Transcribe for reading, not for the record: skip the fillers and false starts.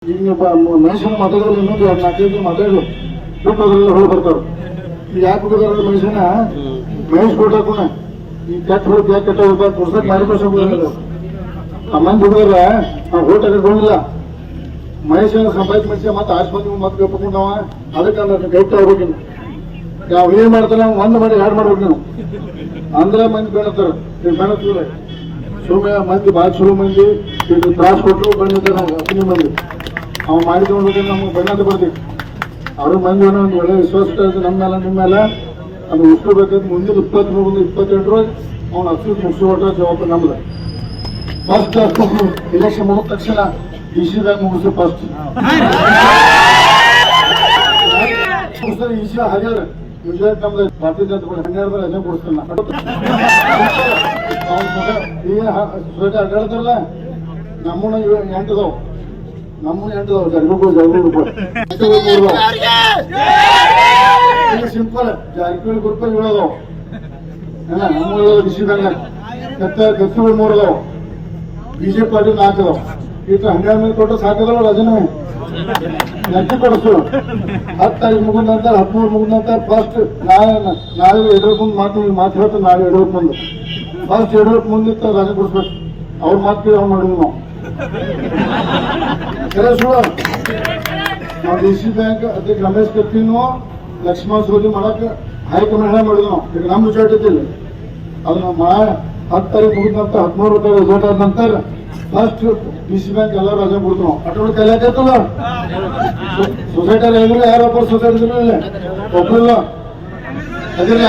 ಈಗ ಮನುಷ್ಯನ ಮಾತಾಡೋದು ಇನ್ನೊಂದು 4 ಮಾತಾಡಲು ದುಡ್ಡು ಹೊಳಿ ಬರ್ತಾರ. ಈಗ ಯಾಕೆ ಹೋಗೋದ್ರ ಮನುಷ್ಯನ ಮಹೇಶ್ ಕೊಟ್ಟು ಹಾಕೋಣ ಈ ಕೆಟ್ಟ ಹೊಡೆದು ಯಾಕೆ ಕೆಟ್ಟ ಹೋಗ್ಬಾರ್ದು ಪುಸ್ತಕ ಮಾಡಿ ಅಮ್ಮಂದು ಹುಡುಗರ ನಾವು ಹೋಟ್ ಹಾಕೊಂಡಿಲ್ಲ ಮಹೇಶನ ಸಂಪಾದಿತ ಮನುಷ್ಯ ಮತ್ತೆ ಆಸ್ಪತ್ರೆ ಮತ್ತೆ ಒಪ್ಕೊಂಡವ ಅದಕ್ಕೆ ಗೈಟ್ ಹೋಗ್ಬೇಕಿಲ್ಲ ನಾವು ಏನ್ ಮಾಡ್ತಾನೆ ಒಂದ್ ಮಾಡಿ ಎರಡು ಮಾಡ್ಬೇಕು ನಾವು ಅಂದ್ರೆ ಮಂದಿ ಬೆಳತಾರ ಬೆಳತಿಲ್ಲ ಸುಮ್ಮನೆ ಮಂದಿ ಭಾಳ ಚಲೋ ಮಂದಿ ಇದು ತ್ರಾಸ ಕೊಟ್ಟರು ಬಂದಿದ್ದಾರೆ ನಾವು ಅಪ್ನಿ ಮಂದಿ ಅವ್ ಮಾಡಿಕೊಂಡು ನಮ್ಗೆ ಬಣ್ಣದ ಬರ್ತೀವಿ ಅವ್ರ ಮಂದಿ ಏನೋ ಒಂದು ಒಳ್ಳೆ ವಿಶ್ವಾಸ ಇರ್ತದೆ ನಮ್ಮ ಮೇಲೆ ನಿಮ್ಮ ಮೇಲೆ ಅದು ಉಟ್ಕೋಬೇಕಂತ ಮುಂದಿನ 23-28 ಅವ್ನು ಹತ್ತು ಮುಗಿಸ್ಕೊಟ್ಟ ಜವಾಬ್ದಾರಿ ನಮ್ದು. ಫಸ್ಟ್ ಇಲೆಕ್ಷನ್ ಮುಗಿದ ತಕ್ಷಣ ಇಸಿದಾಗ ಮುಗಿಸಿ ಫಸ್ಟ್ ಇಸಿ ಹಾಗ್ಯಾರ ಗುಜರಾತ್ ನಮ್ದು ಭಾರತೀಯ ಜನತಾ ಪಾರ್ಟಿ 12 ರಜೆ ಕೊಡಿಸ್ತಾನ ಈಗ ಅಡ್ಡಾಡ್ತಾರಲ್ಲ ನಮ್ಮನ್ನ 8 ಅದಾವ ಸಿಂಪಲ್ ಜಾರಕಿಹೊಳಿ ಗ್ರೂಪ್ 7 ಅದಾವ ನಮ್ಮ ಬಿಸಿದಂಗ ಗತ್ತಿಗಳು 3 ಅದಾವ ಬಿಜೆಪಿ ಪಾರ್ಟಿ 4 ಅದಾವ ಈಗ 12 ಮಂದಿ ಕೊಟ್ಟರೆ ಸಾಕದಲ್ಲ ರಾಜೀನಾಮೆ ನೆಟ್ಟಿ ಕೊಡಿಸು 10 ತಾರೀಕು ಮುಗಿದ ನಂತರ 13 ಮುಗಿದ ನಂತರ ಫಸ್ಟ್ ನಾಳೆ ಯಡಿಯೂರಪ್ಪ ಮಾತು ಹೇಳ್ತಾರೆ ನಾಳೆ ಯಡಿಯೂರಪ್ಪ ಮುಂದೆ ಫಸ್ಟ್ ಯಡಿಯೂರಪ್ಪ ಮುಂದಿತ್ತು ರಾಜ ಕೊಡಿಸ್ಬೇಕು ಅವ್ರ ಮಾತು ಕೇಳಿ ಅವ್ರು ಮಾಡಿದ್ವಿ ನಾವು ಡಿಸಿ ಬ್ಯಾಂಕ್ ಅಧ್ಯಕ್ಷ ರಮೇಶ್ ಕತ್ತಿನೂ ಲಕ್ಷ್ಮಣ್ ಸೋದಿ ಮಾಡಕ್ ಹೈಕಮಾಂಡ್ ಮಾಡಿದ್ವಿ ನಾವು ಈಗ ನಮ್ಮ ರಿಸಲ್ಟ್ ಇದ್ದಿಲ್ಲ ಅದನ್ನ 10 ತಾರೀಕು ಮುಗಿದ ನಂತರ 13 ತಾರೀಕು ರಿಸಲ್ಟ್ ಆದ ನಂತರ ಫಸ್ಟ್ ಡಿಸಿ ಬ್ಯಾಂಕ್ ಎಲ್ಲ ರಜೆ ಬಿಡ್ತು ನಾವು ಅಟೋಡ್ ಕಲಿಯಾಕೈತಲ್ಲ ಸೊಸೈಟಿ ಯಾರೊಬ್ಬರು ಸೊಸೈಟಿ ಒಬ್ಬರಿಲ್ಲ ಅದಿಲ್ಲ